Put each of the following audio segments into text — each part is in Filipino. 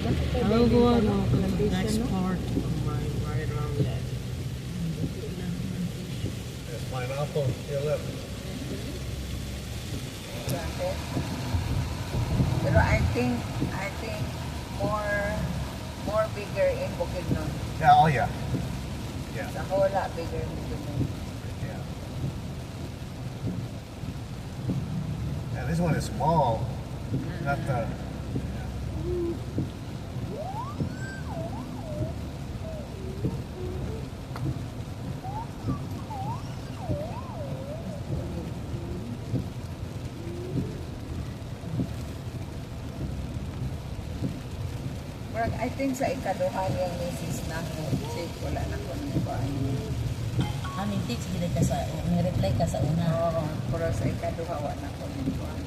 Ang gawa no, Next no? part of my right around that. There's pineapple, your left. Pero I think more bigger in Bukidnon. Yeah, oh yeah. Yeah, Sa whole bigger in Bukidnon. yeah. Yeah, this one is small. Not the. But I think sa ikaduhan yung misis na ko, check, wala na ko nang kuhaan. Aning text gid ka sa ni-reply ka sa una. Oo, pero sa ikaduha wala na ko nang kuhaan.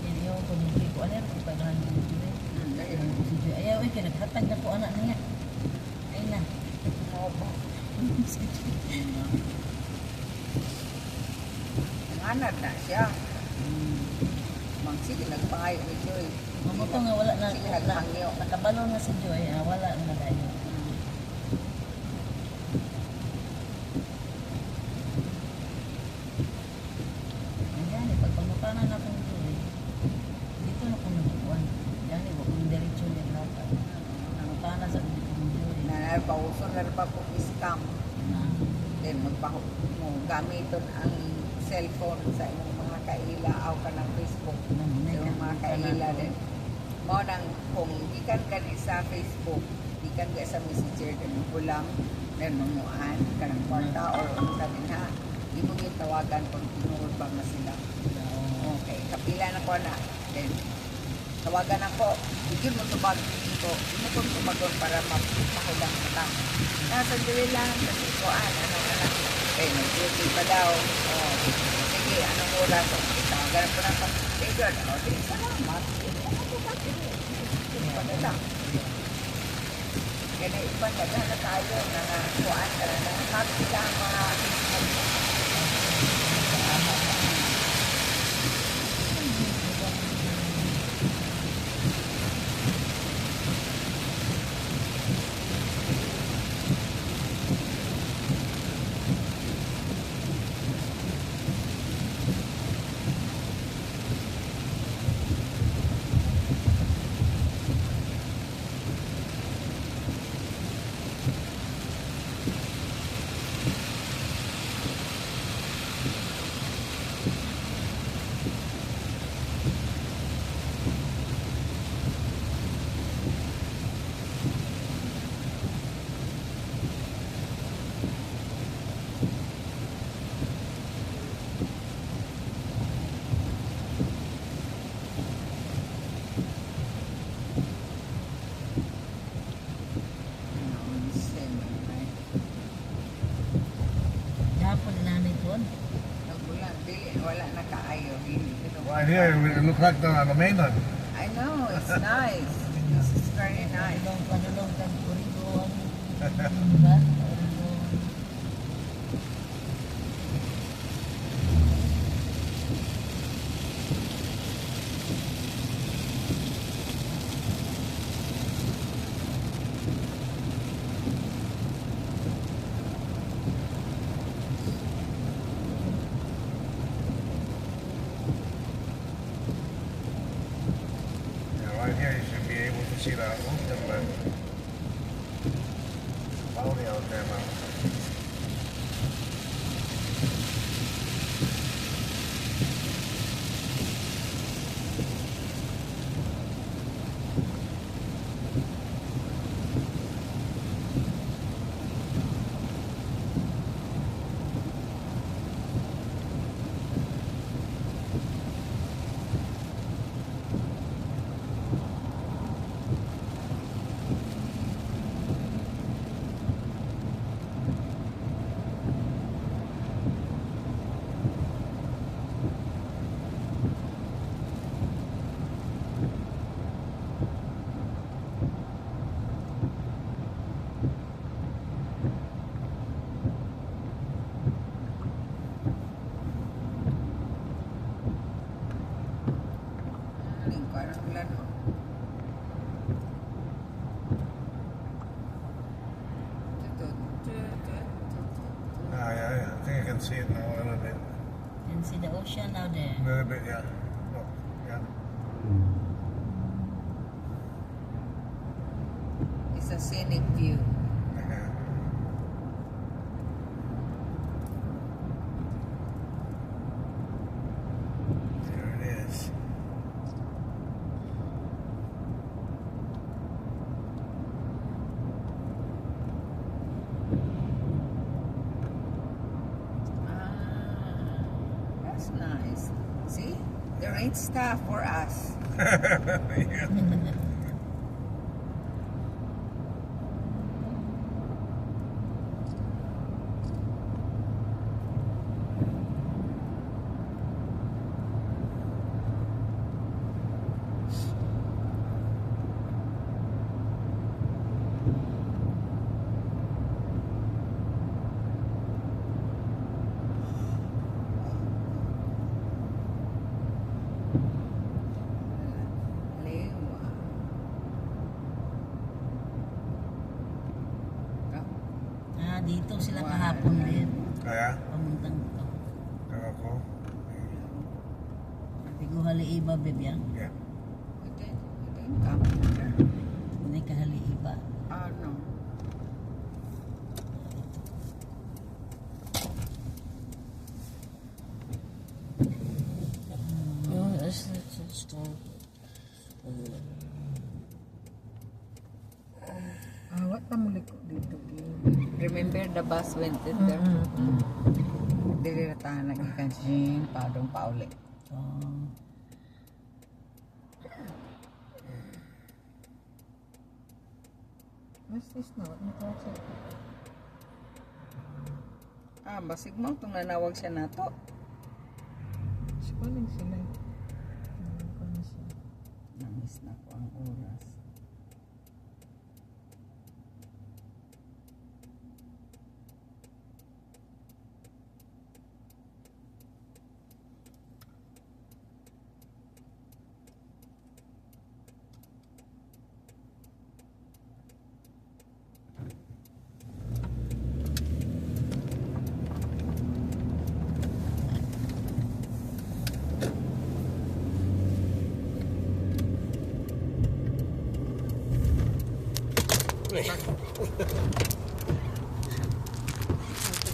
Yan yung kunin ko ano ko paghan dito. Ayaw ay kinaghatag na ko anak niya. Ay na. Nanganad na siya. Sige, nagpangayo ni Joy. Mabuto nga wala na Sige, nagpangyo. nakabalo na si Joy, wala na dayo. Ayan, pagpangutanan na kong Joy, dito na kong nagpuan. Yan, iba kong diretso niya lahat. Nangutanan sa dito kong Joy. Pauso na rin pa po scam. Then gamiton ang cellphone sa imong mga kaila o ka ng Facebook. Yung mga kaila din. Mo nang kung gikan ka ni sa Facebook, gikan ka sa Messenger kan ulam, then manguan ka ng kwarta or ano sa din ha. Imo yung tawagan kung tinuod ba na sila. Okay, kapila na ko na. Then tawagan ako, bigyan mo tubag dito. Imo kong tumagon para mapahulang kita. Nasa dili lang kasi kuan ano. Okay, nag-duty pa daw. Oh, sige, anong oras? Kita, ganun po na pa. Eh, good. O, di, salamat. Padala. Kaya na ipadala na tayo na kuan ka na. Magpila ang mga Hapon na nanay doon. nagbulan. Dili, wala na kaayo. Right here, it looks like the main one. I know, it's nice. This is very nice. Panulong kang kurido. Diba? Kurido. Yeah, right here, you should be able to see the ocean, but cloudy out there now. see it now a little bit. You can see the ocean now there. A little bit, yeah. Look, yeah. It's a scenic view. Yeah. There it is. That's nice. See? There ain't stuff for us. Yeah. Lewa. Dito sila Wow. kahapon din. Kaya, Pamuntang to. ako. Tigo haliiba, bebya. Yeah. Ito yung camera. Hindi ka haliiba. Ano? Oh, that's strong. What pa muli ko dito? Remember the bus went in there? Dili na tayo nag-ikan siya padong pauli. Oh. What's this now? Ano ko sa... Basig mo itong nanawag siya na to. Sikuling sila. Ano ko na siya. Namiss na ko ang oras.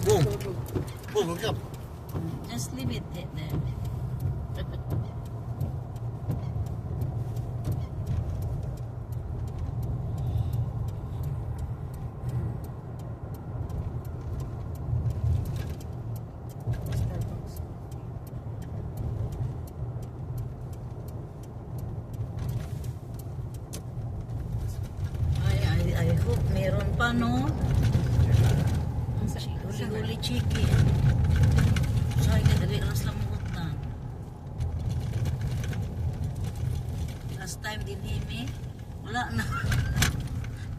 Boom. Boom, look up. Just leave it there. Starbucks. I hope meron pa, no? Huli-huli chiki. Say ka dali alas lamot na. Last time din himi, wala na.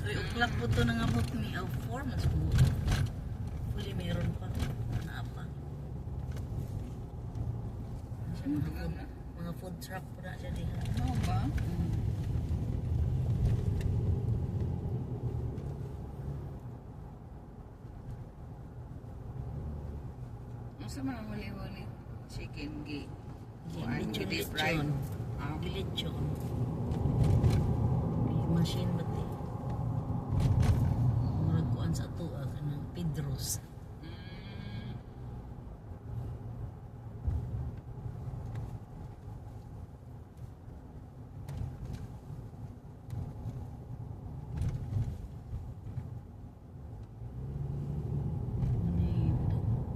3 o'clock po ito nangabot mi. 4 months po. Huli meron pa. Ano pa? Mga food truck po na siya din. Ano ba? Sa mga huli-huli chicken gi. Kuan gi deep fried. Lechon. Machine ba ti? Murag kuan sa ato kanang Pedro's.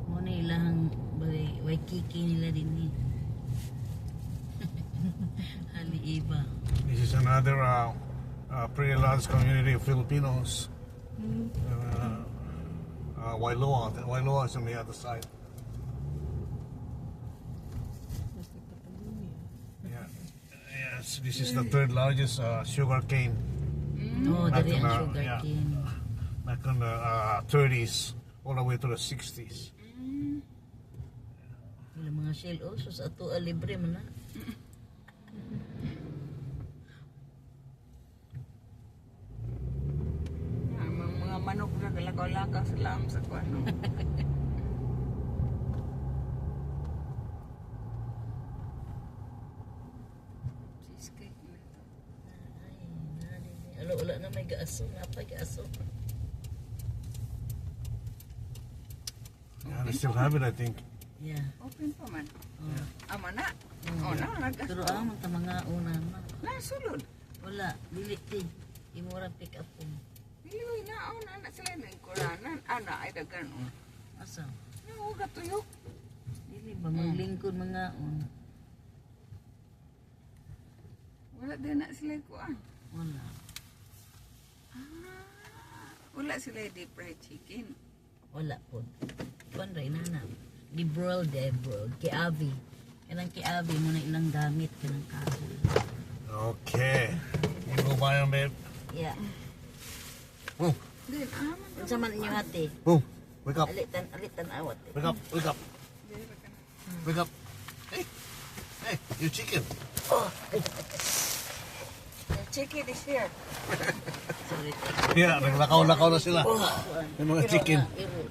Muna ilang Waikiki nila din ni. Haliiba. This is another pretty large community of Filipinos. Wailoa. Wailoa is on the other side. Mas nagpapalumi. Yeah. Yes, this is the third largest sugar cane Oh, Back dari to ang the- sugar yeah. cane. back in the 30s all the way to the 60s. Ilang mga shell sus ato libre man na. Mga manok na galagaw-lagaw sila sa kuan. aso, napag-aso. Yeah, they still have it, I think. Yeah. Open pa man. Oh. Ama na. Mm. O na, nagas. Pero amon ta mga una na. Nasulod. Wala, dili ti. Imura pick up po. Dili na, o na sila ng kuranan. Ana, ay dagan. Asa? Nauga tuyok. Dili ba maglingkod mga una? Wala din na sila kuan. Wala. Wala sila deep fried chicken. Wala po. Kuan ray nana. Di-broiled broiled. Ki-avi. Kanang ki-avi mo na ilang gamit. Kanang kahoy. Okay. You go buy them, babe. Yeah. Boom, Din, aman. Unsa man inyo hati? boom. Wake up. Alitan awat. Wake up. Wake up. Wake up. Hey. Hey, you chicken. The chicken is here. Sorry. Yeah, naglakaw-lakaw na sila. Yung mga chicken. Iro